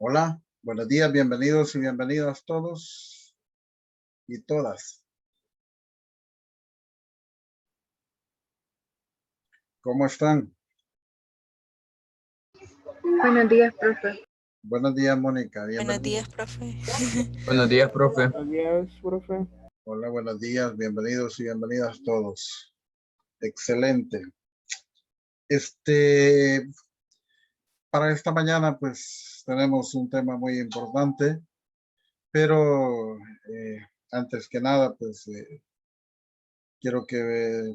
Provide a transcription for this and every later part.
Hola, buenos días, bienvenidos y bienvenidas todos y todas. ¿Cómo están? Buenos días, profe. Buenos días, Mónica. Buenos Bienvenida. días, profe. Buenos días, profe. Buenos días, profe. Hola, buenos días, bienvenidos y bienvenidas todos. Excelente. Para esta mañana, pues tenemos un tema muy importante, pero antes que nada, pues quiero que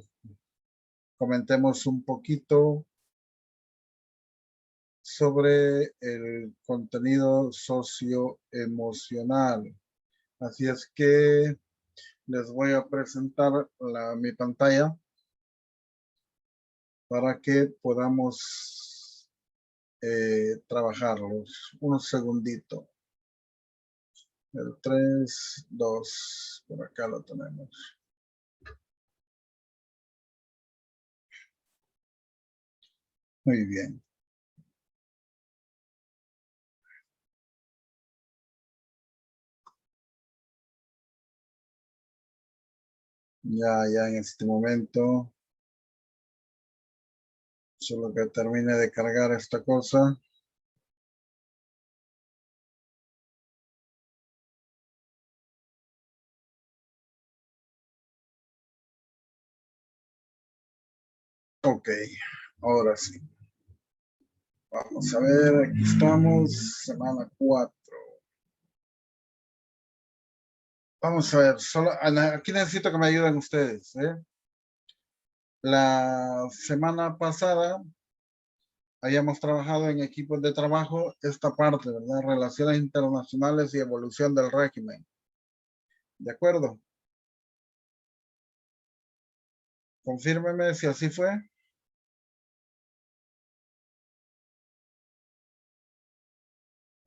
comentemos un poquito sobre el contenido socioemocional. Así es que les voy a presentar mi pantalla para que podamos trabajarlos. Un segundito. El 3, 2, por acá lo tenemos. Muy bien. Ya en este momento, solo que termine de cargar esta cosa. Ok, ahora sí. Vamos a ver, aquí estamos, semana 4. Vamos a ver, aquí necesito que me ayuden ustedes. La semana pasada habíamos trabajado en equipos de trabajo esta parte, ¿verdad? Relaciones internacionales y evolución del régimen. ¿De acuerdo? Confírmeme si así fue.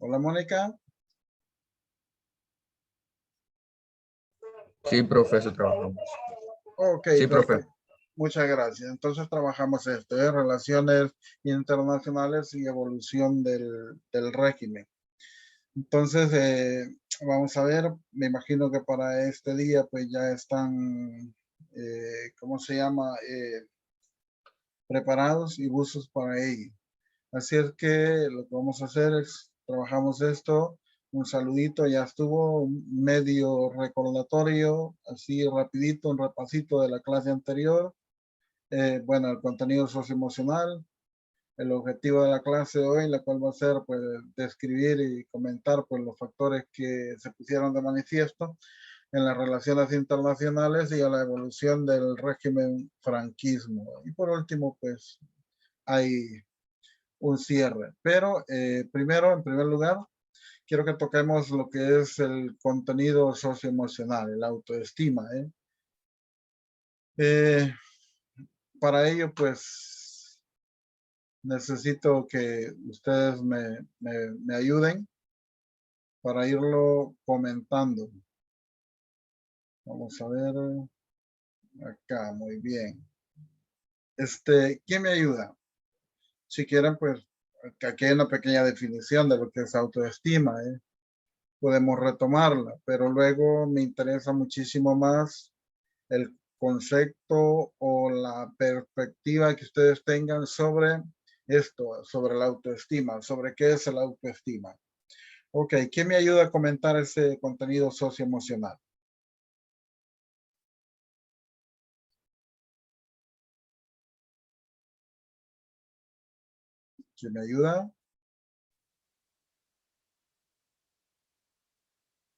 Hola, Mónica. Sí, profe, eso trabajamos. Ok, Sí, profe. perfecto. Muchas gracias. Entonces trabajamos esto, relaciones internacionales y evolución del régimen. Entonces, vamos a ver, me imagino que para este día pues ya están, ¿cómo se llama? Preparados y gustos para ello. Así es que lo que vamos a hacer es, trabajamos esto, un saludito, ya estuvo, un medio recordatorio, así rapidito, un repasito de la clase anterior. Bueno, el contenido socioemocional, el objetivo de la clase de hoy, la cual va a ser pues describir y comentar pues los factores que se pusieron de manifiesto en las relaciones internacionales y a la evolución del régimen franquismo. Y por último, pues hay un cierre. Pero primero, en primer lugar, quiero que toquemos lo que es el contenido socioemocional, el autoestima. Para ello, pues necesito que ustedes me ayuden para irlo comentando. Vamos a ver acá, muy bien. ¿Quién me ayuda? Si quieren, pues aquí hay una pequeña definición de lo que es autoestima, podemos retomarla, pero luego me interesa muchísimo más el concepto o la perspectiva que ustedes tengan sobre esto, sobre la autoestima, sobre qué es el autoestima. Ok, ¿quién me ayuda a comentar ese contenido socioemocional? ¿Quién me ayuda?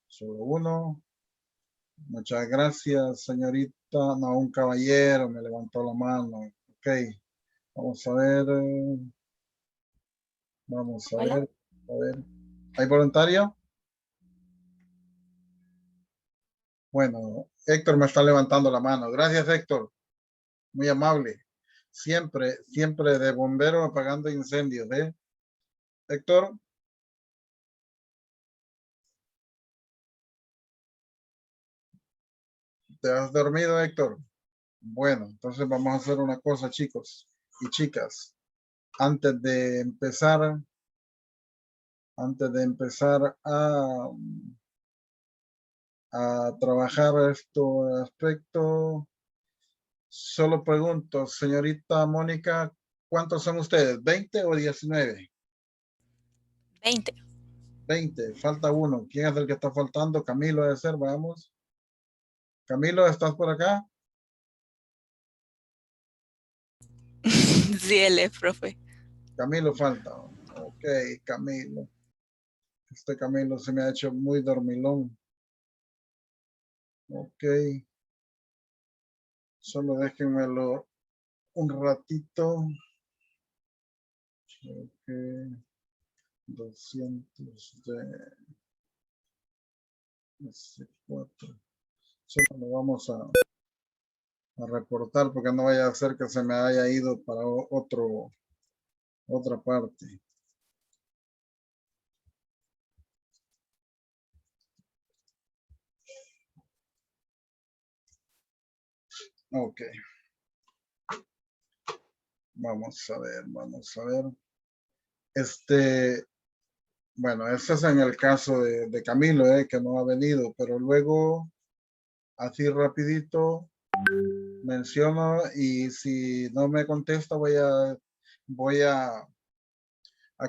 Solo uno. Muchas gracias, señorita. No, un caballero me levantó la mano. Ok, vamos a ver. Vamos a Hola. ver. A ver. ¿Hay voluntario? Bueno, Héctor me está levantando la mano. Gracias, Héctor. Muy amable. Siempre, siempre de bombero apagando incendios, Héctor. ¿Te has dormido, Héctor? Bueno, entonces vamos a hacer una cosa, chicos y chicas. Antes de empezar Antes de empezar a trabajar este aspecto, solo pregunto, señorita Mónica, ¿cuántos son ustedes? ¿20 o 19? 20. 20, falta uno. ¿Quién es el que está faltando? Camilo debe ser, vamos. Camilo, ¿estás por acá? Sí, él es, profe. Camilo falta. Ok, Camilo. Este Camilo se me ha hecho muy dormilón. Ok. Solo déjenmelo un ratito. Ok. 200 de 4. Solo lo vamos a reportar porque no vaya a ser que se me haya ido para otra parte. Ok. Vamos a ver, vamos a ver. Bueno, ese es en el caso de Camilo, que no ha venido, pero luego, así rapidito, menciono y si no me contesta voy a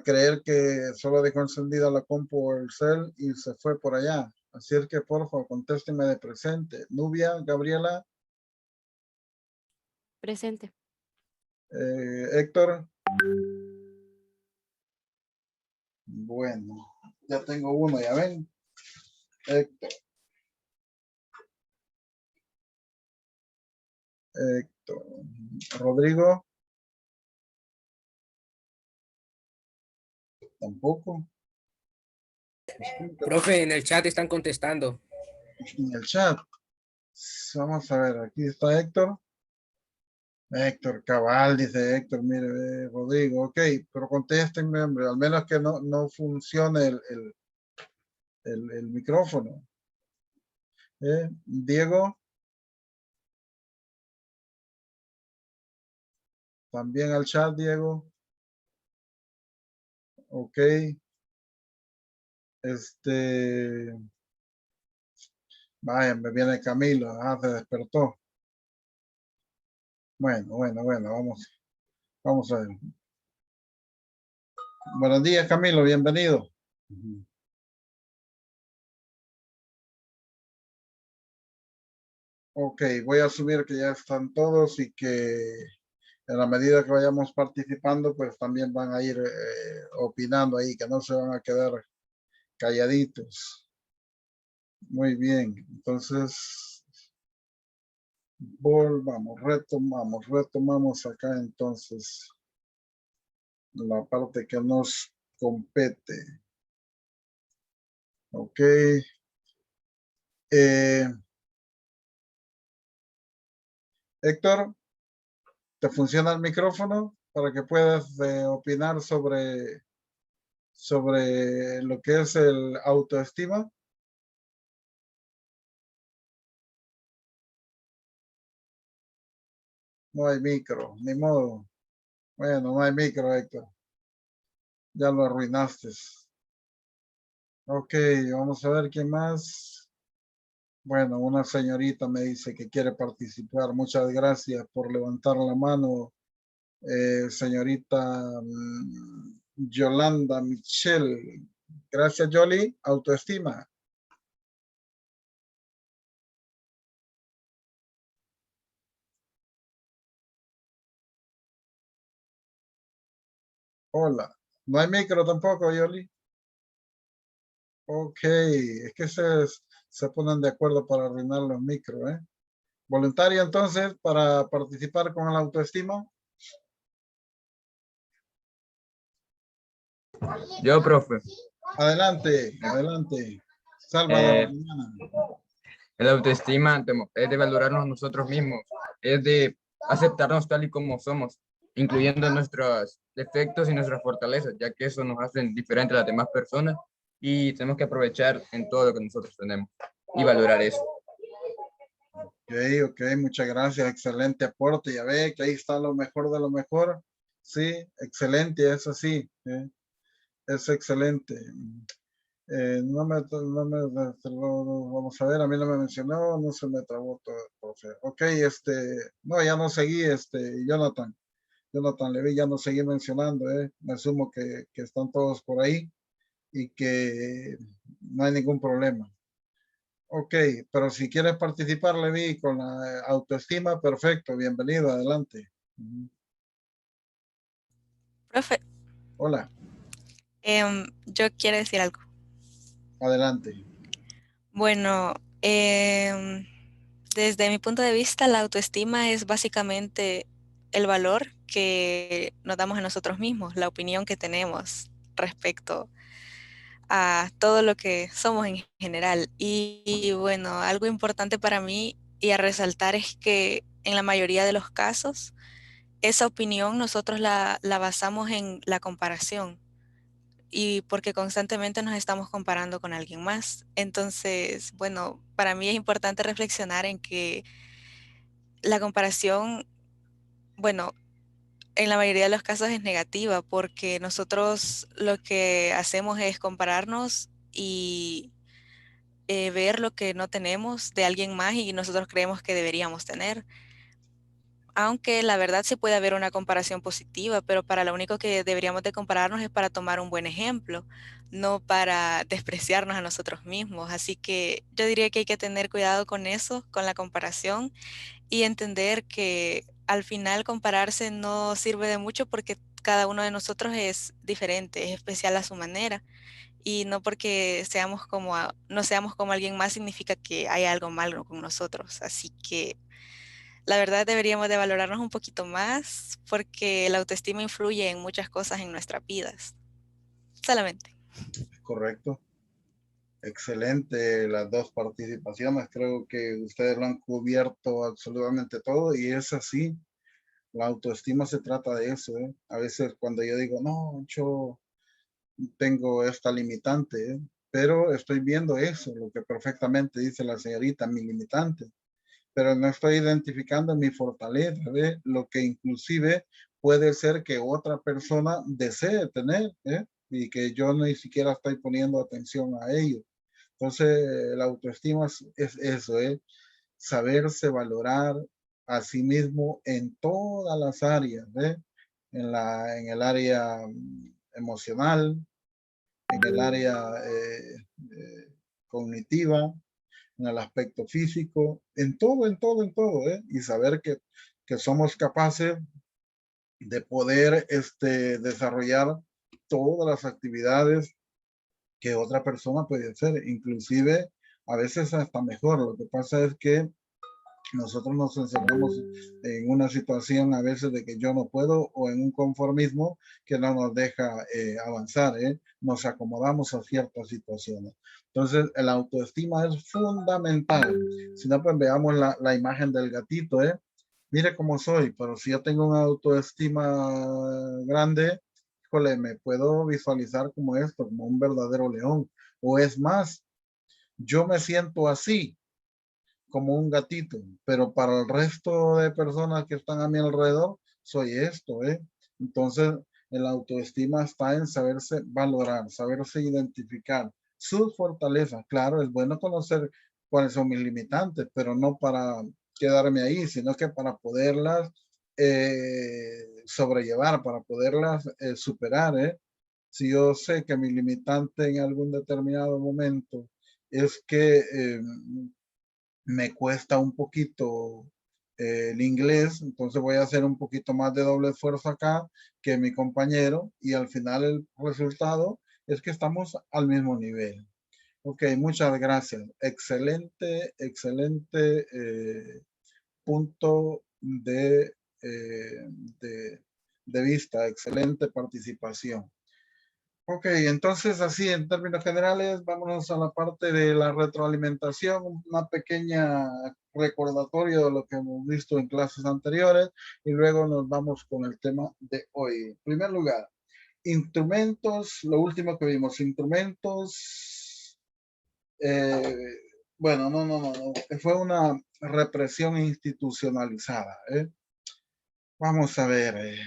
creer que solo dejó encendida la compu o el cel y se fue por allá. Así es que por favor contésteme de presente. Nubia, Gabriela, Presente. Héctor. Bueno, ya tengo uno, ya ven. Héctor. Héctor. Rodrigo. Tampoco. Profe, en el chat están contestando. En el chat. Vamos a ver, aquí está Héctor. Héctor Cabal, dice Héctor, mire, Rodrigo, ok, pero contéstenme, hombre, al menos que no funcione el micrófono. Diego. También al chat, Diego. Ok. Vaya, me viene Camilo, se despertó. Bueno, vamos a ver. Buenos días, Camilo, bienvenido. Ok, voy a asumir que ya están todos y que en la medida que vayamos participando, pues también van a ir opinando ahí, que no se van a quedar calladitos. Muy bien, entonces retomamos acá entonces la parte que nos compete. Ok. Héctor, ¿te funciona el micrófono para que puedas opinar sobre lo que es el autoestima? No hay micro, ni modo. Bueno, no hay micro, Héctor. Ya lo arruinaste. Ok, vamos a ver quién más. Bueno, una señorita me dice que quiere participar. Muchas gracias por levantar la mano, señorita Yolanda Michelle. Gracias, Yoli. Autoestima. Hola. No hay micro tampoco, Yoli. Ok, es que se ponen de acuerdo para arruinar los micros, ¿eh? Voluntaria entonces para participar con el autoestima. Yo, profe. Adelante, adelante. Salva la Eh, mañana. el autoestima es de valorarnos nosotros mismos, es de aceptarnos tal y como somos, incluyendo nuestros defectos y nuestras fortalezas, ya que eso nos hace diferentes a las demás personas y tenemos que aprovechar en todo lo que nosotros tenemos y valorar eso. Ok, muchas gracias. Excelente aporte. Ya ve que ahí está lo mejor de lo mejor. Sí, excelente, eso sí. es excelente. Vamos a ver, a mí no me mencionó, no se me trabó todo. Ok, no, ya no seguí, Jonathan. Jonathan Levy, ya no seguí mencionando, me asumo que están todos por ahí y que no hay ningún problema. Ok, pero si quieres participar, Levi, con la autoestima, perfecto, bienvenido, adelante. Profe, Hola, yo quiero decir algo. adelante. Bueno, desde mi punto de vista, la autoestima es básicamente el valor que nos damos a nosotros mismos, la opinión que tenemos respecto a todo lo que somos en general. Y bueno, algo importante para mí y a resaltar es que en la mayoría de los casos, esa opinión nosotros la basamos en la comparación y porque constantemente nos estamos comparando con alguien más. Entonces, bueno, para mí es importante reflexionar en que la comparación, bueno, en la mayoría de los casos es negativa porque nosotros lo que hacemos es compararnos y ver lo que no tenemos de alguien más y nosotros creemos que deberíamos tener. Aunque la verdad sí puede haber una comparación positiva, pero para lo único que deberíamos de compararnos es para tomar un buen ejemplo, no para despreciarnos a nosotros mismos. Así que yo diría que hay que tener cuidado con eso, con la comparación y entender que al final compararse no sirve de mucho porque cada uno de nosotros es diferente, es especial a su manera y no porque seamos como no seamos como alguien más significa que hay algo malo con nosotros. Así que la verdad deberíamos de valorarnos un poquito más porque la autoestima influye en muchas cosas en nuestras vidas. Solamente. Correcto. Excelente las dos participaciones. Creo que ustedes lo han cubierto absolutamente todo y es así. La autoestima se trata de eso. A veces cuando yo digo, no, yo tengo esta limitante, pero estoy viendo eso, lo que perfectamente dice la señorita, mi limitante, pero no estoy identificando mi fortaleza, lo que inclusive puede ser que otra persona desee tener, y que yo ni siquiera estoy poniendo atención a ello. Entonces, la autoestima es eso, saberse valorar a sí mismo en todas las áreas, en el área emocional, en el área cognitiva, en el aspecto físico, en todo, y saber que somos capaces de poder desarrollar todas las actividades que otra persona puede hacer, inclusive a veces hasta mejor. Lo que pasa es que nosotros nos encerramos en una situación a veces de que yo no puedo o en un conformismo que no nos deja avanzar, nos acomodamos a ciertas situaciones. Entonces, la autoestima es fundamental. Si no, pues veamos la imagen del gatito, mire cómo soy, pero si yo tengo una autoestima grande, híjole, me puedo visualizar como esto, como un verdadero león. O es más, yo me siento así, como un gatito, pero para el resto de personas que están a mi alrededor, soy esto, Entonces, el autoestima está en saberse valorar, saberse identificar sus fortalezas. Claro, es bueno conocer cuáles son mis limitantes, pero no para quedarme ahí, sino que para poderlas sobrellevar, para poderlas superar, Si yo sé que mi limitante en algún determinado momento es que me cuesta un poquito el inglés, entonces voy a hacer un poquito más de doble esfuerzo acá que mi compañero y al final el resultado es que estamos al mismo nivel. Ok, muchas gracias. Excelente, excelente punto eh, de, de vista, excelente participación. Ok, entonces así en términos generales, vámonos a la parte de la retroalimentación, una pequeña recordatorio de lo que hemos visto en clases anteriores y luego nos vamos con el tema de hoy. En primer lugar, instrumentos, lo último que vimos, instrumentos, bueno, no, fue una represión institucionalizada. Vamos a ver,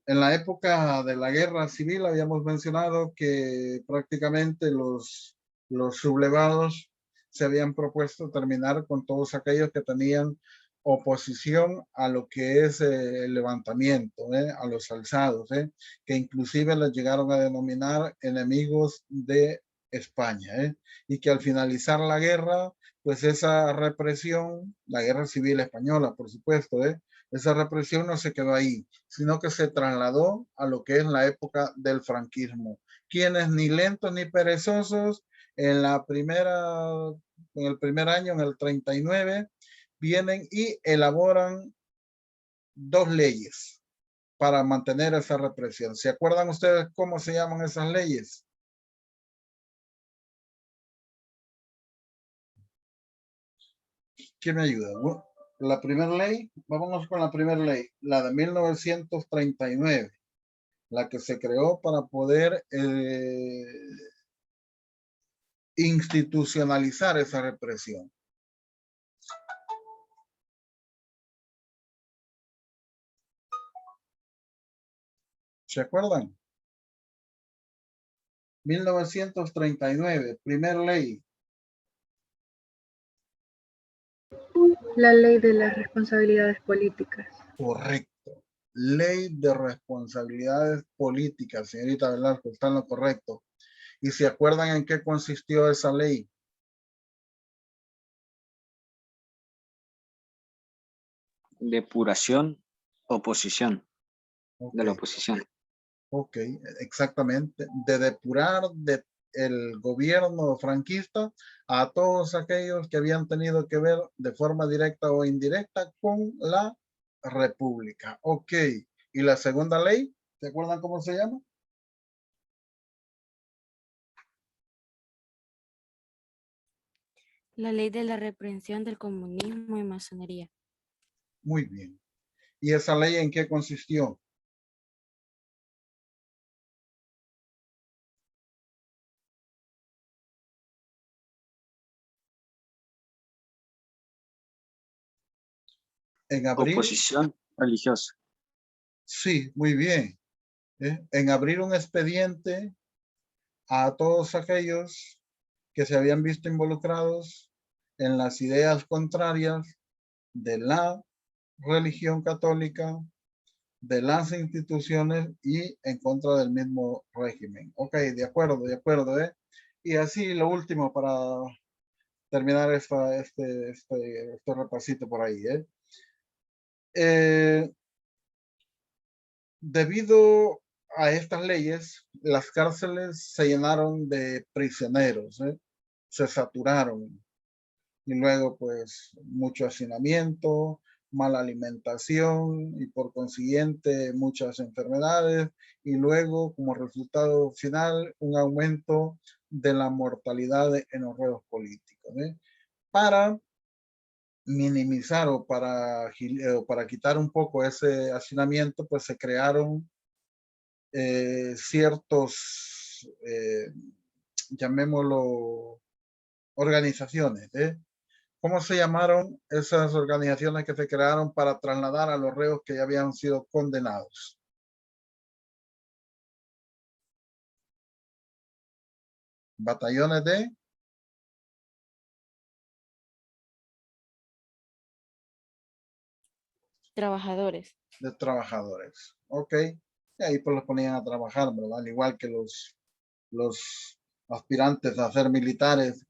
En la época de la guerra civil habíamos mencionado que prácticamente los sublevados se habían propuesto terminar con todos aquellos que tenían oposición a lo que es el levantamiento, a los alzados, que inclusive les llegaron a denominar enemigos de España, y que al finalizar la guerra, pues esa represión, la guerra civil española, por supuesto, esa represión no se quedó ahí, sino que se trasladó a lo que es la época del franquismo. Quienes ni lentos ni perezosos, en el primer año, en el 39, vienen y elaboran dos leyes para mantener esa represión. ¿Se acuerdan ustedes cómo se llaman esas leyes? ¿Quién me ayuda? La primera ley, vámonos con la primera ley, la de 1939, la que se creó para poder institucionalizar esa represión. ¿Se acuerdan? 1939, primera ley. La ley de las responsabilidades políticas. Correcto. Ley de responsabilidades políticas, señorita Velasco, está en lo correcto. ¿Y se acuerdan en qué consistió esa ley? Depuración, oposición, de la Okay. oposición. Ok, exactamente. De depurar el gobierno franquista a todos aquellos que habían tenido que ver de forma directa o indirecta con la república. Ok. ¿Y la segunda ley? ¿Se acuerdan cómo se llama? La ley de la reprensión del comunismo y masonería. Muy bien. ¿Y esa ley en qué consistió? En abril. Oposición religiosa. Sí, muy bien. En abrir un expediente a todos aquellos que se habían visto involucrados en las ideas contrarias de la religión católica, de las instituciones y en contra del mismo régimen. Ok, de acuerdo, de acuerdo. Y así lo último para terminar este repasito por ahí. Debido a estas leyes, las cárceles se llenaron de prisioneros, se saturaron. Y luego, pues, mucho hacinamiento, mala alimentación y por consiguiente muchas enfermedades. Y luego, como resultado final, un aumento de la mortalidad en los reos políticos. Para minimizar o para quitar un poco ese hacinamiento, pues se crearon ciertos, llamémoslo, organizaciones. ¿Cómo se llamaron esas organizaciones que se crearon para trasladar a los reos que ya habían sido condenados? Batallones Trabajadores. de trabajadores. Ok. Y ahí pues los ponían a trabajar, ¿verdad? Al igual que los aspirantes a ser militares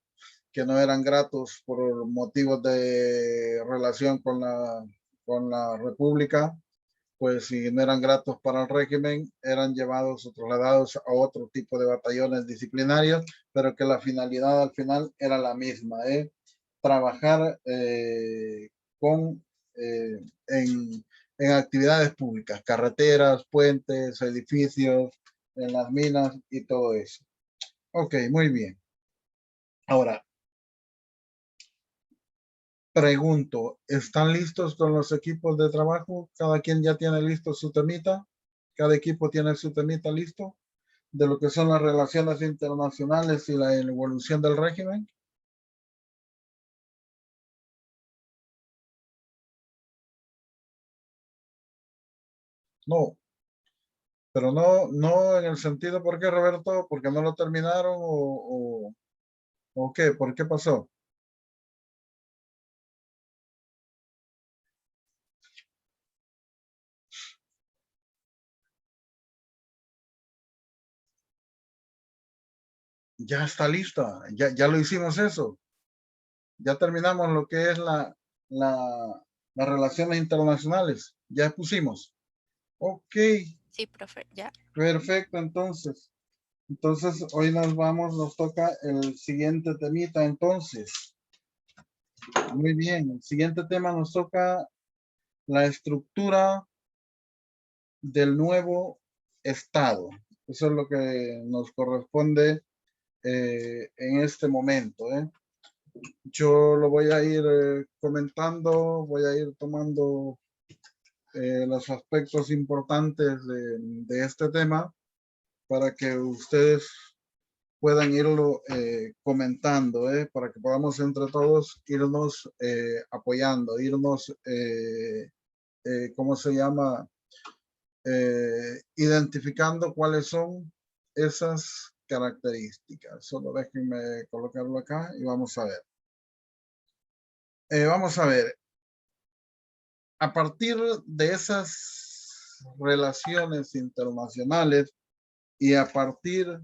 que no eran gratos por motivos de relación con la República, pues si no eran gratos para el régimen, eran llevados o trasladados a otro tipo de batallones disciplinarios, pero que la finalidad al final era la misma, trabajar con, en actividades públicas, carreteras, puentes, edificios, en las minas y todo eso. Ok, muy bien. Ahora, pregunto, ¿están listos con los equipos de trabajo? ¿Cada quien ya tiene listo su temita? ¿Cada equipo tiene su temita listo? De lo que son las relaciones internacionales y la evolución del régimen. No, Pero no en el sentido, ¿por qué, Roberto? ¿Porque no lo terminaron o qué? ¿Por qué pasó? Ya está lista, ya lo hicimos eso. Ya terminamos lo que es las relaciones internacionales. Ya pusimos. Ok, Sí, profe, ya. perfecto, entonces. Entonces, hoy nos toca el siguiente temita, entonces. Muy bien, el siguiente tema nos toca la estructura del nuevo Estado. Eso es lo que nos corresponde en este momento. Yo lo voy a ir comentando, voy a ir tomando los aspectos importantes de este tema para que ustedes puedan irlo comentando, para que podamos entre todos irnos apoyando, irnos, ¿cómo se llama? Identificando cuáles son esas características. Solo déjenme colocarlo acá y vamos a ver. Vamos a ver. A partir de esas relaciones internacionales y a partir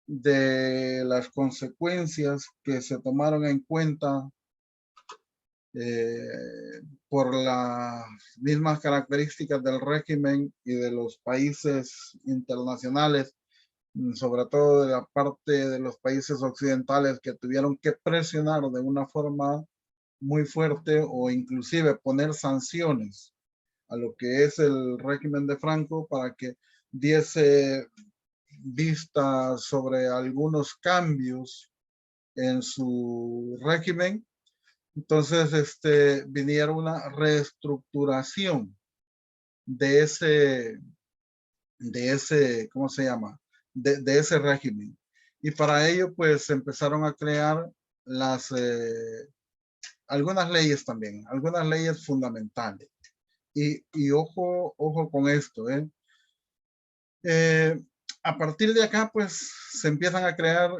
de las consecuencias que se tomaron en cuenta por las mismas características del régimen y de los países internacionales, sobre todo de la parte de los países occidentales que tuvieron que presionar de una forma muy fuerte o inclusive poner sanciones a lo que es el régimen de Franco para que diese vista sobre algunos cambios en su régimen. Entonces, vinieron una reestructuración de ese, ¿cómo se llama? De ese régimen. Y para ello, pues, empezaron a crear algunas leyes también, algunas leyes fundamentales. Y ojo con esto, a partir de acá, pues, se empiezan a crear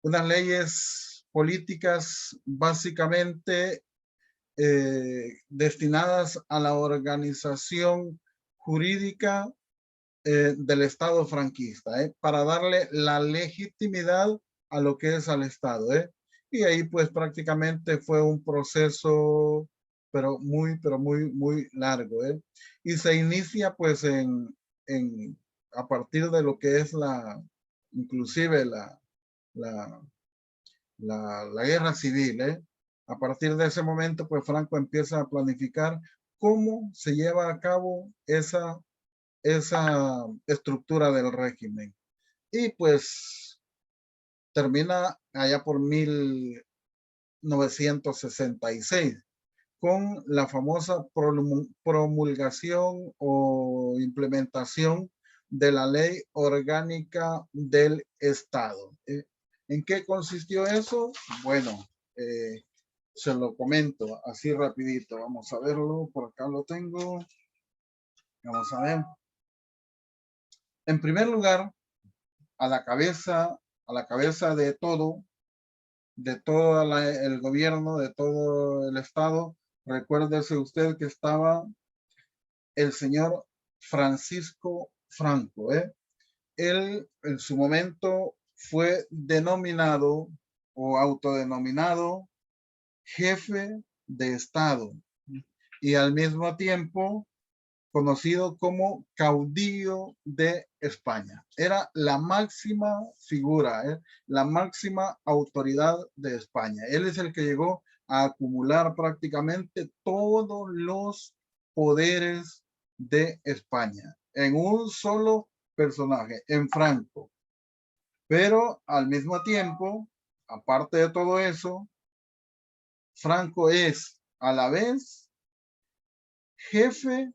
unas leyes políticas básicamente destinadas a la organización jurídica del Estado franquista, para darle la legitimidad a lo que es al Estado. Y ahí pues prácticamente fue un proceso, pero muy largo. Y se inicia pues a partir de lo que es inclusive la guerra civil. A partir de ese momento, pues Franco empieza a planificar cómo se lleva a cabo esa estructura del régimen. Y pues termina allá por 1966 con la famosa promulgación o implementación de la Ley Orgánica del Estado. ¿En qué consistió eso? Bueno, se lo comento así rapidito. Vamos a verlo, por acá lo tengo. Vamos a ver. En primer lugar, a la cabeza de todo el gobierno, de todo el Estado, recuérdese usted que estaba el señor Francisco Franco. Él en su momento fue denominado o autodenominado jefe de Estado y al mismo tiempo conocido como caudillo de España. Era la máxima figura, la máxima autoridad de España. Él es el que llegó a acumular prácticamente todos los poderes de España en un solo personaje, en Franco. Pero al mismo tiempo, aparte de todo eso, Franco es a la vez jefe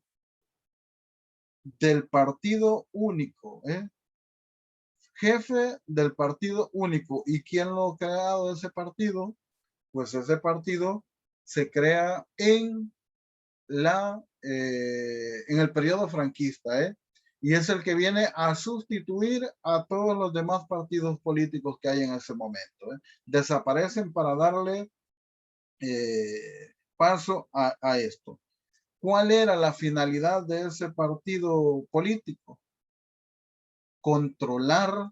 del partido único, jefe del partido único. ¿Y quién lo ha creado ese partido? Pues ese partido se crea en la en el periodo franquista, y es el que viene a sustituir a todos los demás partidos políticos que hay en ese momento. Desaparecen para darle paso a esto. ¿Cuál era la finalidad de ese partido político? Controlar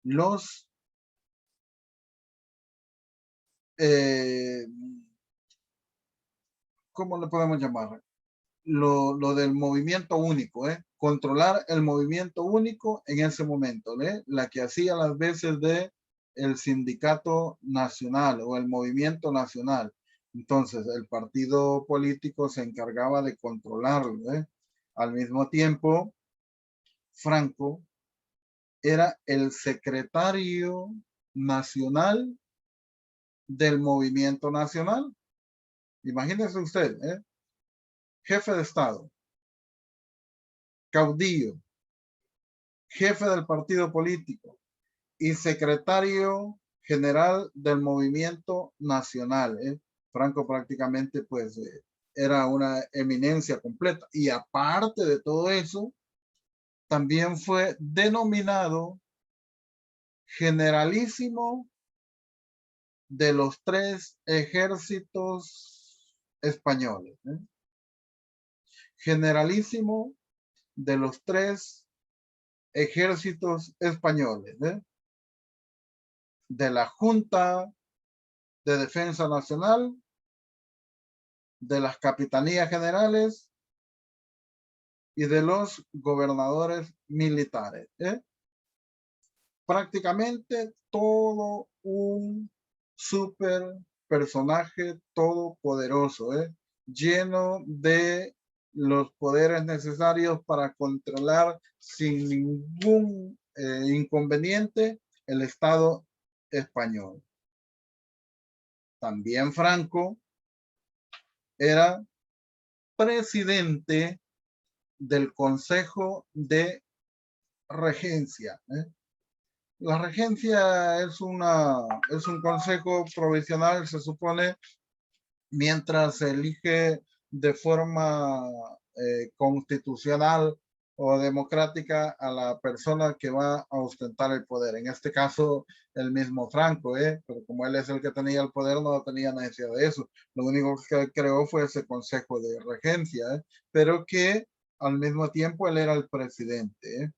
los ¿cómo le podemos llamar? Lo del movimiento único, controlar el movimiento único en ese momento, la que hacía las veces de el sindicato nacional o el movimiento nacional. Entonces, el partido político se encargaba de controlarlo. Al mismo tiempo, Franco era el secretario nacional del movimiento nacional. Imagínese usted, jefe de Estado, caudillo, jefe del partido político y secretario general del movimiento nacional. Franco prácticamente pues era una eminencia completa. Y aparte de todo eso, también fue denominado generalísimo de los 3 ejércitos españoles. Generalísimo de los 3 ejércitos españoles, de la Junta de Defensa Nacional, de las capitanías generales y de los gobernadores militares. Prácticamente todo un super personaje todopoderoso, lleno de los poderes necesarios para controlar sin ningún inconveniente el Estado español. También Franco era presidente del Consejo de Regencia. La regencia es un consejo provisional, se supone, mientras se elige de forma constitucional o democrática a la persona que va a ostentar el poder. En este caso, el mismo Franco, pero como él es el que tenía el poder, no tenía necesidad de eso. Lo único que creó fue ese consejo de regencia, pero que al mismo tiempo él era el presidente.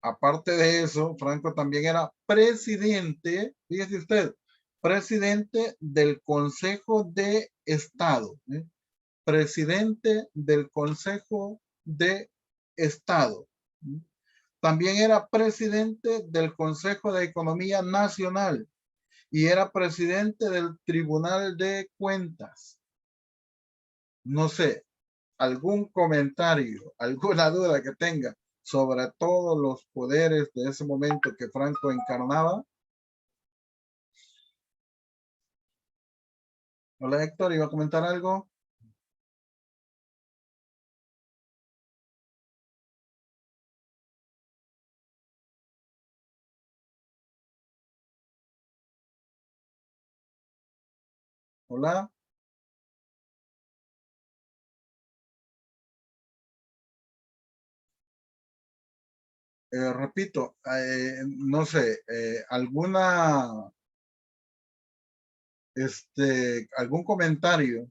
Aparte de eso, Franco también era presidente, fíjese usted, presidente del Consejo de Estado, presidente del Consejo de Estado. También era presidente del Consejo de Economía Nacional y era presidente del Tribunal de Cuentas. No sé, algún comentario, alguna duda que tenga sobre todos los poderes de ese momento que Franco encarnaba. Hola Héctor, ¿iba a comentar algo? Hola. Repito, no sé, algún comentario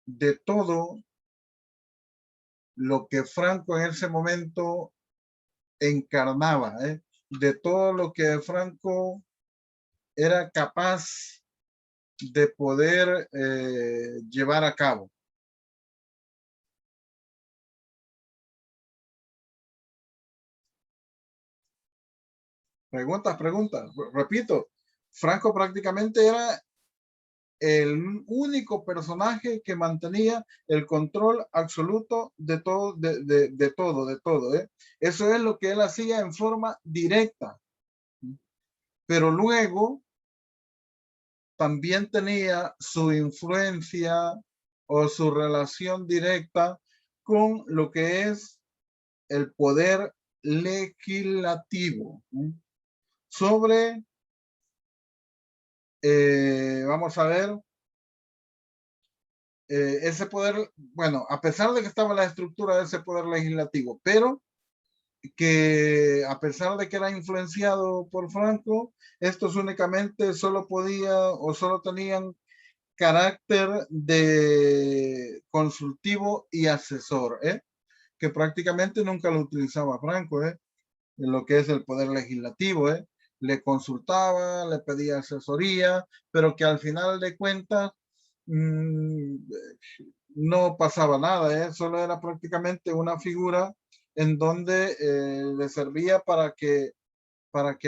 de todo lo que Franco en ese momento encarnaba, de todo lo que Franco era capaz de poder llevar a cabo. Preguntas. Repito, Franco prácticamente era el único personaje que mantenía el control absoluto de todo, de todo. Eso es lo que él hacía en forma directa. Pero luego también tenía su influencia o su relación directa con lo que es el poder legislativo. Sobre, vamos a ver, ese poder, bueno, a pesar de que estaba la estructura de ese poder legislativo, pero que a pesar de que era influenciado por Franco, estos únicamente solo podía o solo tenían carácter de consultivo y asesor, que prácticamente nunca lo utilizaba Franco, en lo que es el poder legislativo, le consultaba, le pedía asesoría, pero que al final de cuentas no pasaba nada, solo era prácticamente una figura en donde le servía para que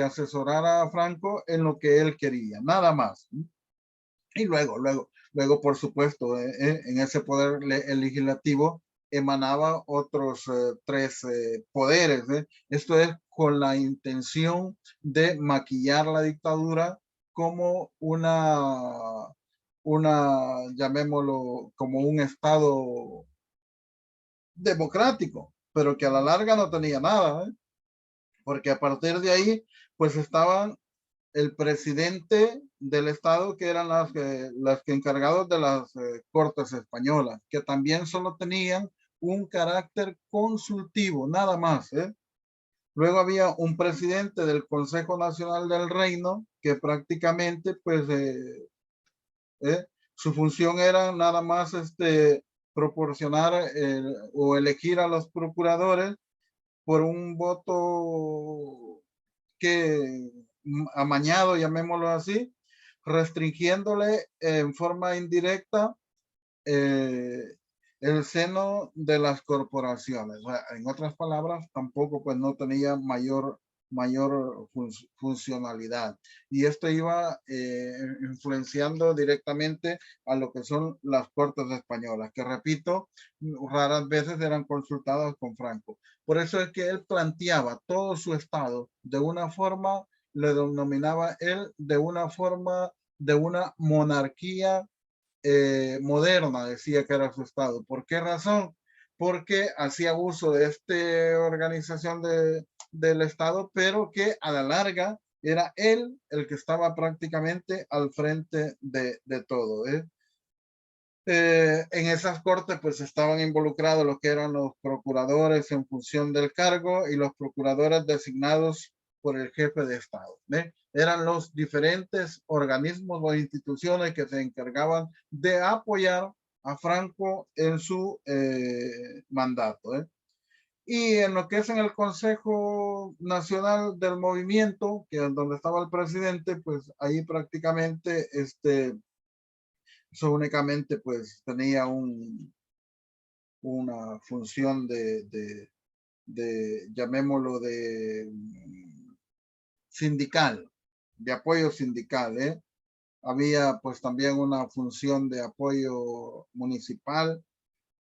asesorara a Franco en lo que él quería, nada más. Y luego, por supuesto, en ese poder legislativo emanaba otros tres poderes. Esto es con la intención de maquillar la dictadura como llamémoslo, como un estado democrático, pero que a la larga no tenía nada, porque a partir de ahí, pues estaban el presidente del estado, que eran las que encargados de las cortes españolas, que también solo tenían un carácter consultivo, nada más. Luego había un presidente del Consejo Nacional del Reino, que prácticamente, pues, su función era nada más proporcionar o elegir a los procuradores por un voto que amañado, llamémoslo así, restringiéndole en forma indirecta el seno de las corporaciones. O sea, en otras palabras, tampoco pues no tenía mayor funcionalidad. Y esto iba influenciando directamente a lo que son las cortes españolas, que repito, raras veces eran consultadas con Franco. Por eso es que él planteaba todo su estado de una forma, le denominaba él de una forma de una monarquía moderna, decía que era su estado. ¿Por qué razón? Porque hacía uso de esta organización del estado, pero que a la larga era él el que estaba prácticamente al frente de todo. En esas cortes pues estaban involucrados los que eran los procuradores en función del cargo y los procuradores designados por el jefe de Estado. Eran los diferentes organismos o instituciones que se encargaban de apoyar a Franco en su mandato. Y en lo que es en el Consejo Nacional del Movimiento, que es donde estaba el presidente, pues ahí prácticamente eso únicamente pues tenía una función llamémoslo, de sindical, de apoyo sindical. Había pues también una función de apoyo municipal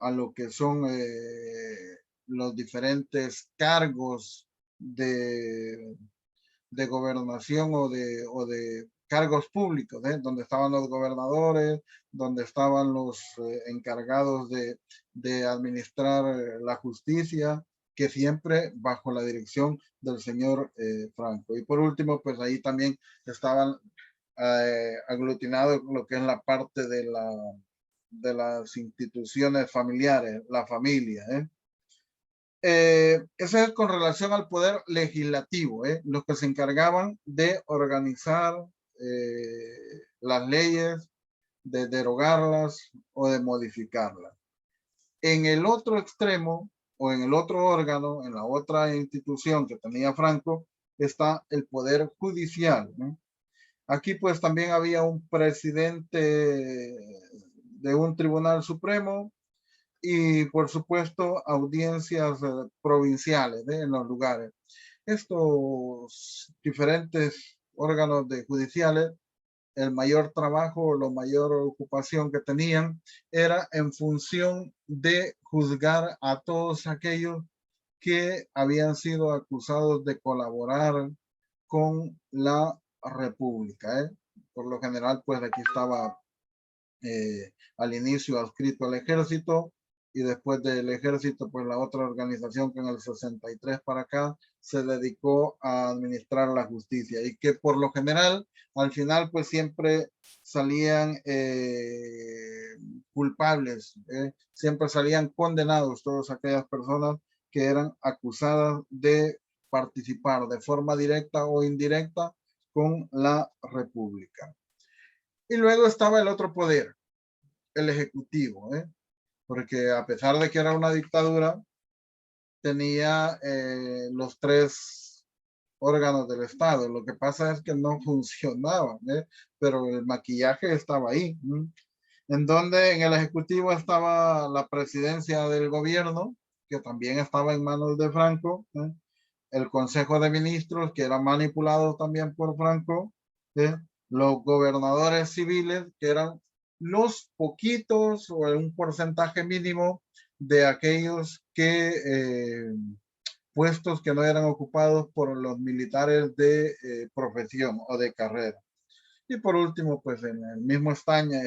a lo que son los diferentes cargos de gobernación o de cargos públicos, donde estaban los gobernadores, donde estaban los encargados de administrar la justicia, que siempre bajo la dirección del señor Franco. Y por último, pues ahí también estaban aglutinados lo que es la parte de las instituciones familiares, la familia. Eso es con relación al poder legislativo, los que se encargaban de organizar las leyes, de derogarlas o de modificarlas. En el otro extremo o en el otro órgano, en la otra institución que tenía Franco, está el poder judicial. Aquí pues también había un presidente de un tribunal supremo, y por supuesto audiencias provinciales en los lugares. Estos diferentes órganos judiciales, el mayor trabajo, la mayor ocupación que tenían era en función de juzgar a todos aquellos que habían sido acusados de colaborar con la República. Por lo general, pues aquí estaba al inicio adscrito al ejército, y después del ejército, pues la otra organización que en el 63 para acá se dedicó a administrar la justicia y que por lo general, al final, pues siempre salían culpables, siempre salían condenados todas aquellas personas que eran acusadas de participar de forma directa o indirecta con la República. Y luego estaba el otro poder, el ejecutivo, porque a pesar de que era una dictadura, tenía los tres órganos del Estado. Lo que pasa es que no funcionaban, pero el maquillaje estaba ahí. En donde en el Ejecutivo estaba la presidencia del gobierno, que también estaba en manos de Franco, el Consejo de Ministros, que era manipulado también por Franco, los gobernadores civiles, que eran los poquitos o un porcentaje mínimo de aquellos que puestos que no eran ocupados por los militares de profesión o de carrera. Y por último, pues en el mismo escaño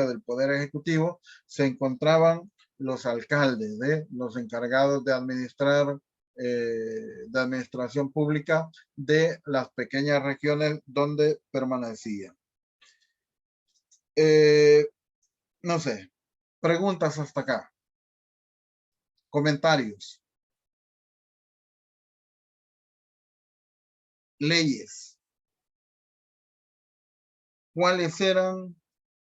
del Poder Ejecutivo se encontraban los alcaldes, los encargados de administrar, de administración pública de las pequeñas regiones donde permanecían. No sé, preguntas hasta acá. Comentarios. Leyes. ¿Cuáles eran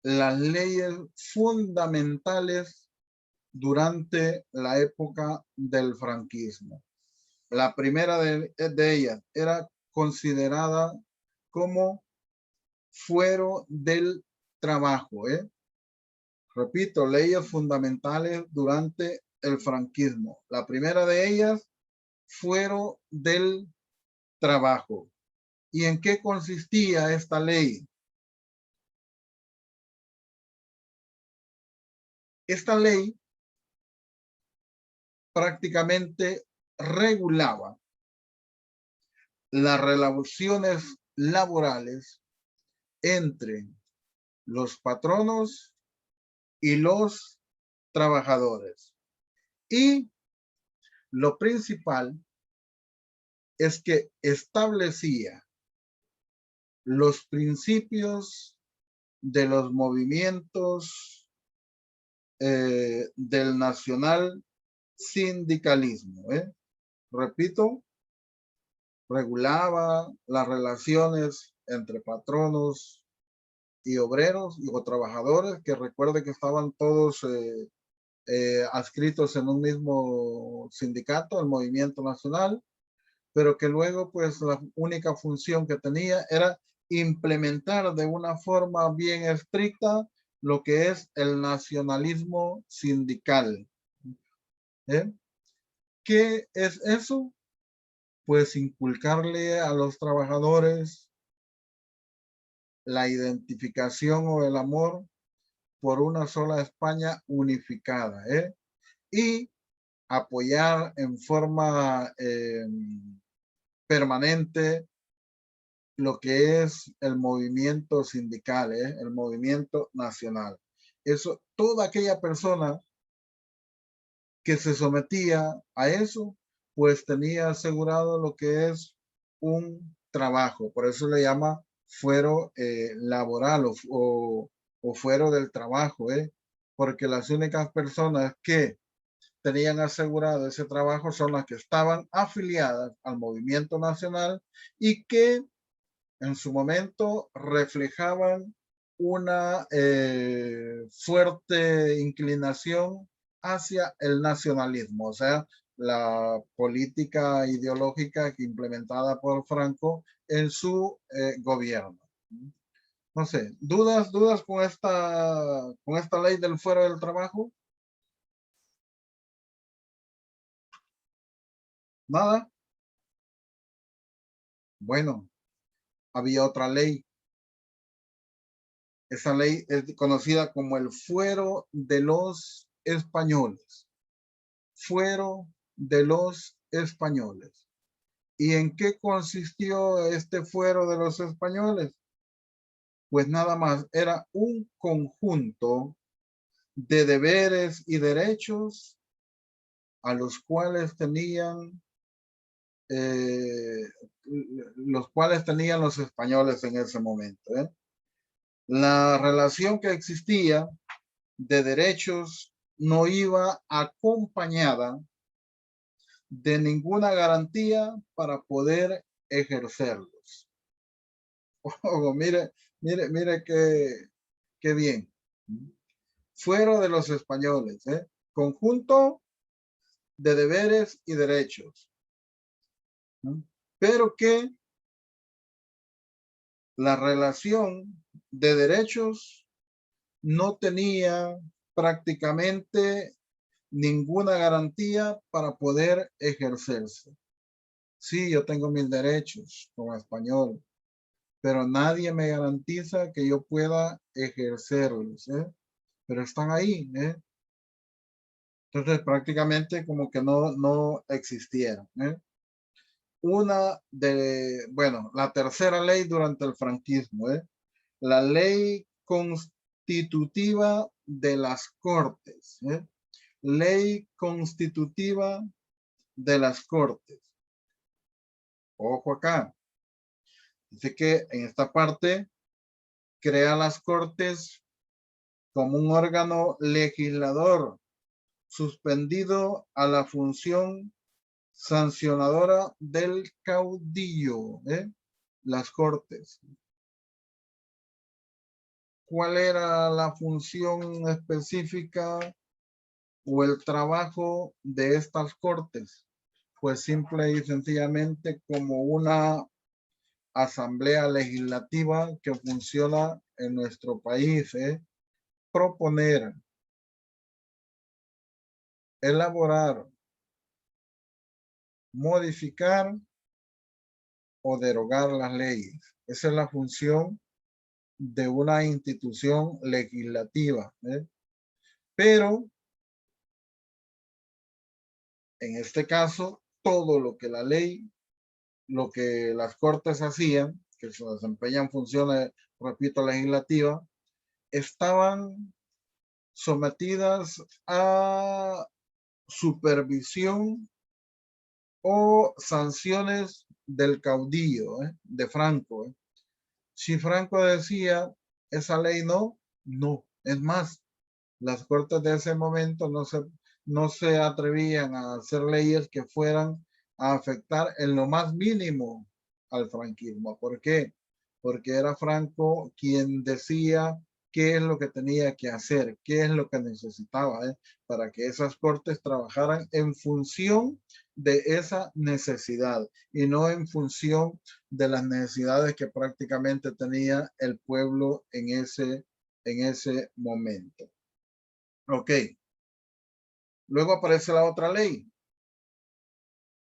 las leyes fundamentales durante la época del franquismo? La primera de ellas era considerada como fuero del trabajo. Repito, leyes fundamentales durante el franquismo. La primera de ellas, fuero del trabajo. ¿Y en qué consistía esta ley? Esta ley prácticamente regulaba las relaciones laborales entre los patronos y los trabajadores. Y lo principal es que establecía los principios de los movimientos del nacional sindicalismo. Repito, regulaba las relaciones entre patronos y obreros o trabajadores, que recuerde que estaban todos adscritos en un mismo sindicato, el Movimiento Nacional, pero que luego pues la única función que tenía era implementar de una forma bien estricta lo que es el nacionalismo sindical. ¿Qué es eso? Pues inculcarle a los trabajadores la identificación o el amor por una sola España unificada, y apoyar en forma permanente lo que es el movimiento sindical, el movimiento nacional. Eso, toda aquella persona que se sometía a eso, pues tenía asegurado lo que es un trabajo. Por eso le llama fuero laboral o fuero del trabajo, porque las únicas personas que tenían asegurado ese trabajo son las que estaban afiliadas al movimiento nacional y que en su momento reflejaban una fuerte inclinación hacia el nacionalismo, o sea, la política ideológica implementada por Franco en su gobierno. No sé, ¿dudas con esta ley del fuero del trabajo? ¿Nada? Bueno, había otra ley. Esa ley es conocida como el fuero de los españoles. Fuero de los españoles. ¿Y en qué consistió este fuero de los españoles? Pues nada más, era un conjunto de deberes y derechos a los cuales tenían los españoles en ese momento. La relación que existía de derechos no iba acompañada de ninguna garantía para poder ejercerlos. Oh, mire qué bien. Fueron de los españoles, conjunto de deberes y derechos, pero que la relación de derechos no tenía prácticamente ninguna garantía para poder ejercerse. Sí, yo tengo mis derechos como español, pero nadie me garantiza que yo pueda ejercerlos, pero están ahí, Entonces prácticamente como que no existieron, la tercera ley durante el franquismo, la ley constitutiva de las Cortes, ley constitutiva de las Cortes. Ojo acá. Dice que en esta parte crea las Cortes como un órgano legislador suspendido a la función sancionadora del caudillo, las Cortes. ¿Cuál era la función específica o el trabajo de estas Cortes? Pues simple y sencillamente como una asamblea legislativa que funciona en nuestro país, proponer, elaborar, modificar o derogar las leyes. Esa es la función de una institución legislativa, pero en este caso todo lo que la ley, lo que las Cortes hacían, que se desempeñan funciones, repito, legislativas, estaban sometidas a supervisión o sanciones del caudillo, de Franco. Si Franco decía esa ley no. Es más, las Cortes de ese momento no se atrevían a hacer leyes que fueran a afectar en lo más mínimo al franquismo. ¿Por qué? Porque era Franco quien decía qué es lo que tenía que hacer, qué es lo que necesitaba, para que esas Cortes trabajaran en función de esa necesidad y no en función de las necesidades que prácticamente tenía el pueblo en ese momento. Ok. Luego aparece la otra ley.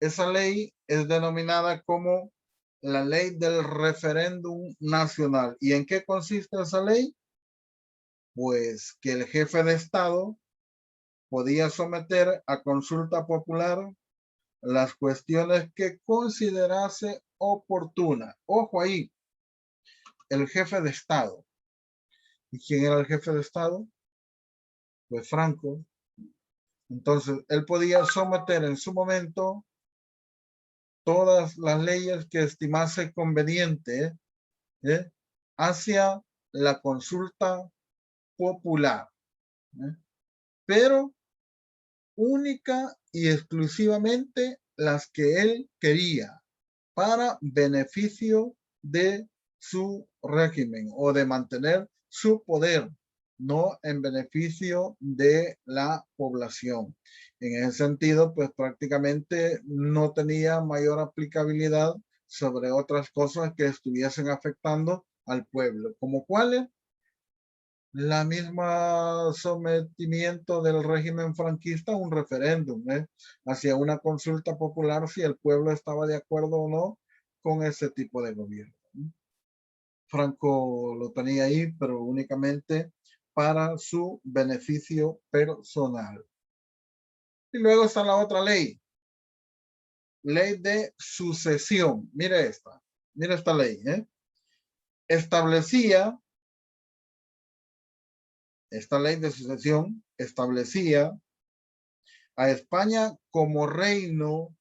Esa ley es denominada como la ley del referéndum nacional. ¿Y en qué consiste esa ley? Pues que el jefe de Estado podía someter a consulta popular las cuestiones que considerase oportuna. Ojo ahí, el jefe de Estado. ¿Y quién era el jefe de Estado? Pues Franco. Entonces, él podía someter en su momento todas las leyes que estimase conveniente hacia la consulta popular, pero única y exclusivamente las que él quería para beneficio de su régimen o de mantener su poder, no en beneficio de la población. En ese sentido, pues prácticamente no tenía mayor aplicabilidad sobre otras cosas que estuviesen afectando al pueblo, como cuáles, la misma sometimiento del régimen franquista a un referéndum, hacia una consulta popular si el pueblo estaba de acuerdo o no con ese tipo de gobierno. Franco lo tenía ahí, pero únicamente para su beneficio personal. Y luego está la otra ley, ley de sucesión. Mire esta ley, establecía esta ley de sucesión establecía a España como reino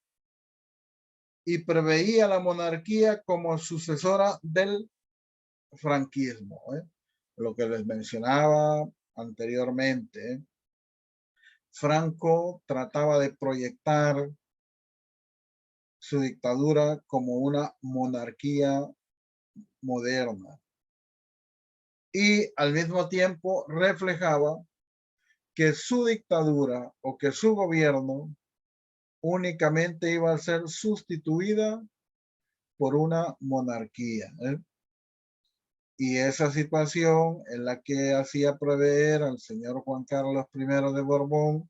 y preveía la monarquía como sucesora del franquismo, lo que les mencionaba anteriormente. Franco trataba de proyectar su dictadura como una monarquía moderna y al mismo tiempo reflejaba que su dictadura o que su gobierno únicamente iba a ser sustituida por una monarquía. Y esa situación en la que hacía prever al señor Juan Carlos I de Borbón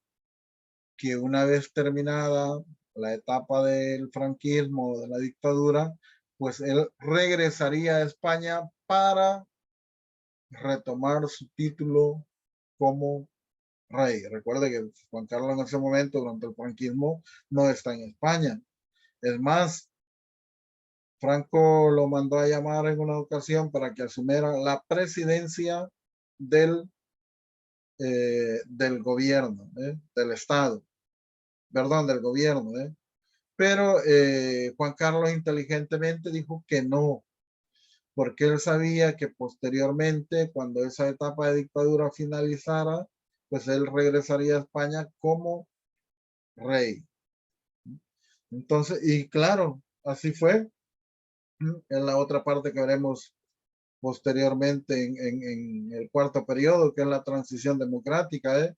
que una vez terminada la etapa del franquismo, de la dictadura, pues él regresaría a España para retomar su título como rey. Recuerde que Juan Carlos en ese momento, durante el franquismo, no está en España. Es más, Franco lo mandó a llamar en una ocasión para que asumiera la presidencia del gobierno, del Estado, perdón, del gobierno. Pero Juan Carlos inteligentemente dijo que no, porque él sabía que posteriormente, cuando esa etapa de dictadura finalizara, pues él regresaría a España como rey. Entonces, y claro, así fue. En la otra parte que veremos posteriormente en el 4º periodo, que es la transición democrática,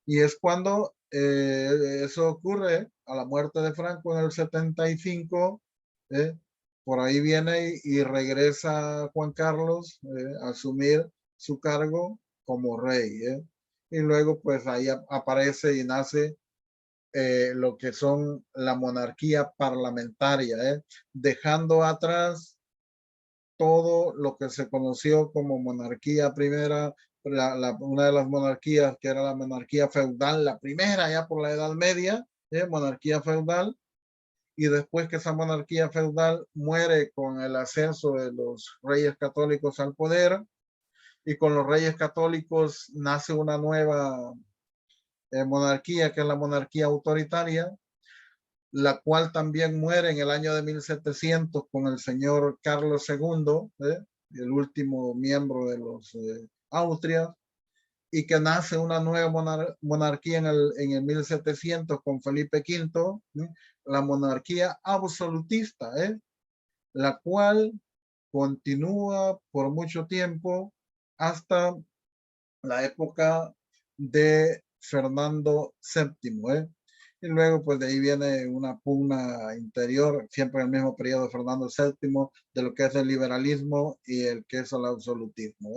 y es cuando eso ocurre a la muerte de Franco en el 75, por ahí viene y regresa Juan Carlos a asumir su cargo como rey, y luego pues ahí aparece y nace lo que son la monarquía parlamentaria, dejando atrás todo lo que se conoció como monarquía primera, una de las monarquías que era la monarquía feudal, la primera ya por la Edad Media, monarquía feudal, y después que esa monarquía feudal muere con el ascenso de los reyes católicos al poder, y con los reyes católicos nace una nueva monarquía, que es la monarquía autoritaria, la cual también muere en el año de 1700 con el señor Carlos II, el último miembro de los Austrias, y que nace una nueva monarquía en el 1700 con Felipe V, la monarquía absolutista, la cual continúa por mucho tiempo hasta la época de Fernando VII, y luego pues de ahí viene una pugna interior, siempre en el mismo periodo de Fernando VII, de lo que es el liberalismo y el que es el absolutismo.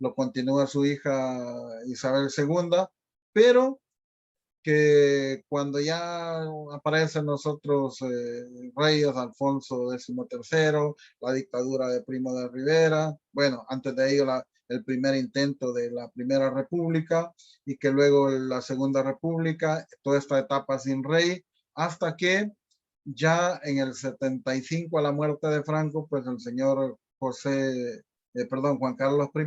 Lo continúa su hija Isabel II, pero que cuando ya aparecen los otros reyes, Alfonso XIII, la dictadura de Primo de Rivera, bueno, antes de ello el primer intento de la Primera República, y que luego la Segunda República, toda esta etapa sin rey, hasta que ya en el 75, a la muerte de Franco, pues el señor Juan Carlos I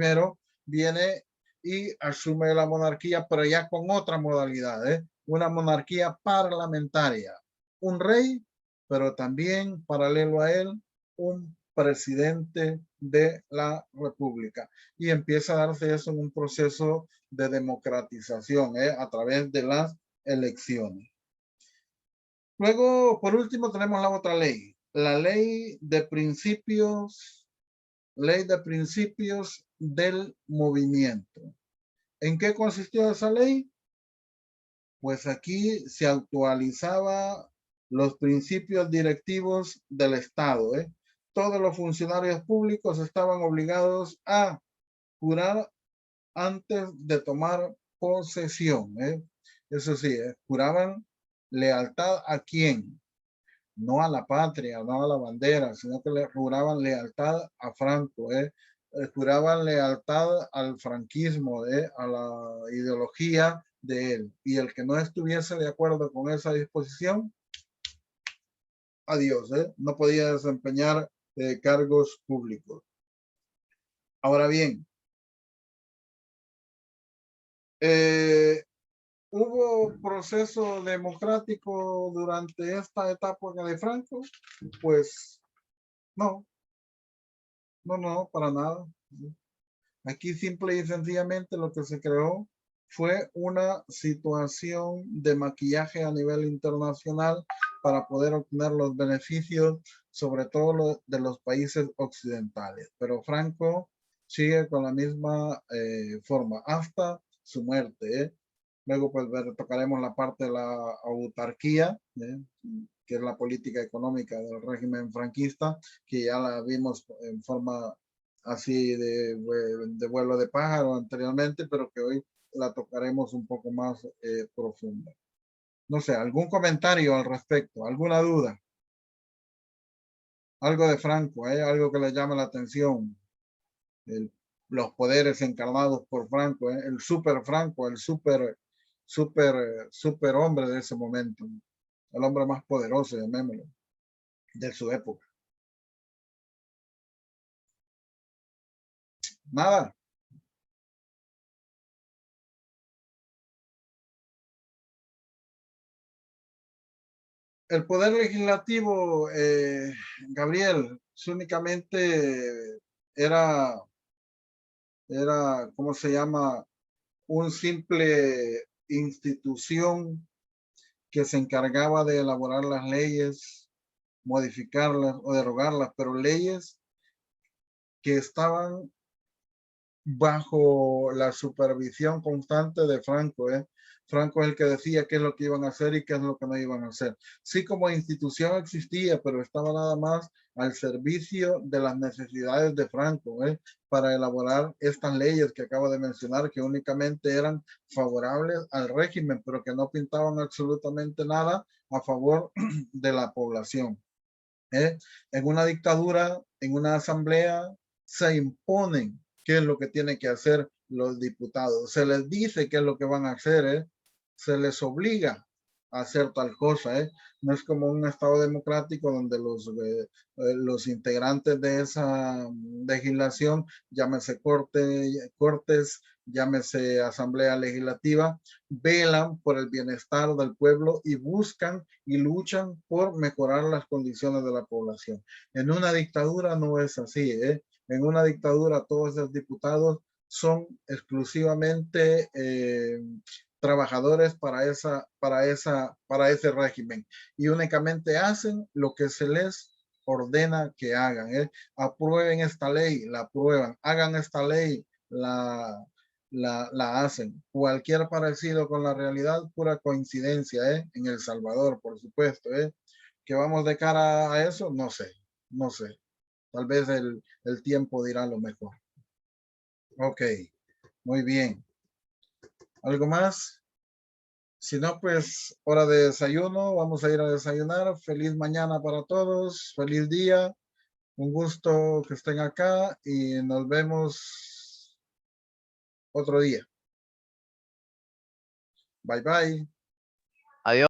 viene y asume la monarquía, pero ya con otra modalidad, una monarquía parlamentaria, un rey, pero también paralelo a él, un presidente de la República. Y empieza a darse eso en un proceso de democratización, a través de las elecciones. Luego, por último, tenemos la otra ley, la ley de principios del movimiento. ¿En qué consistió esa ley? Pues aquí se actualizaba los principios directivos del Estado. Todos los funcionarios públicos estaban obligados a jurar antes de tomar posesión. Eso sí, juraban lealtad ¿a quién? No a la patria, no a la bandera, sino que le juraban lealtad a Franco, juraban lealtad al franquismo, a la ideología de él. Y el que no estuviese de acuerdo con esa disposición, adiós, no podía desempeñar cargos públicos. Ahora bien, ¿Hubo proceso democrático durante esta etapa de Franco? Pues no, para nada. Aquí simple y sencillamente lo que se creó fue una situación de maquillaje a nivel internacional para poder obtener los beneficios, sobre todo de los países occidentales. Pero Franco sigue con la misma forma hasta su muerte. Luego pues tocaremos la parte de la autarquía, que es la política económica del régimen franquista, que ya la vimos en forma así de vuelo de pájaro anteriormente, pero que hoy la tocaremos un poco más profunda. No sé, ¿algún comentario al respecto? ¿Alguna duda? Algo de Franco, algo que le llame la atención. Los poderes encarnados por Franco, el super Franco, el super hombre de ese momento. El hombre más poderoso, llamémoslo, de su época. Nada. El poder legislativo, Gabriel, únicamente era, ¿cómo se llama? Un simple institución que se encargaba de elaborar las leyes, modificarlas o derogarlas, pero leyes que estaban bajo la supervisión constante de Franco. Franco es el que decía qué es lo que iban a hacer y qué es lo que no iban a hacer. Sí, como institución existía, pero estaba nada más al servicio de las necesidades de Franco, para elaborar estas leyes que acabo de mencionar, que únicamente eran favorables al régimen, pero que no pintaban absolutamente nada a favor de la población. En una dictadura, en una asamblea, se imponen qué es lo que tienen que hacer los diputados. Se les dice qué es lo que van a hacer, se les obliga a hacer tal cosa. No es como un estado democrático donde los integrantes de esa legislación, llámese cortes, llámese asamblea legislativa, velan por el bienestar del pueblo y buscan y luchan por mejorar las condiciones de la población. En una dictadura no es así. En una dictadura todos los diputados son exclusivamente trabajadores para ese régimen y únicamente hacen lo que se les ordena que hagan. Aprueben esta ley, la aprueban, hagan esta ley, la hacen. Cualquier parecido con la realidad, pura coincidencia, en El Salvador, por supuesto. Que vamos de cara a eso, no sé. Tal vez el tiempo dirá lo mejor. Ok, muy bien. ¿Algo más? Si no, pues hora de desayuno. Vamos a ir a desayunar. Feliz mañana para todos. Feliz día. Un gusto que estén acá y nos vemos otro día. Bye, bye. Adiós.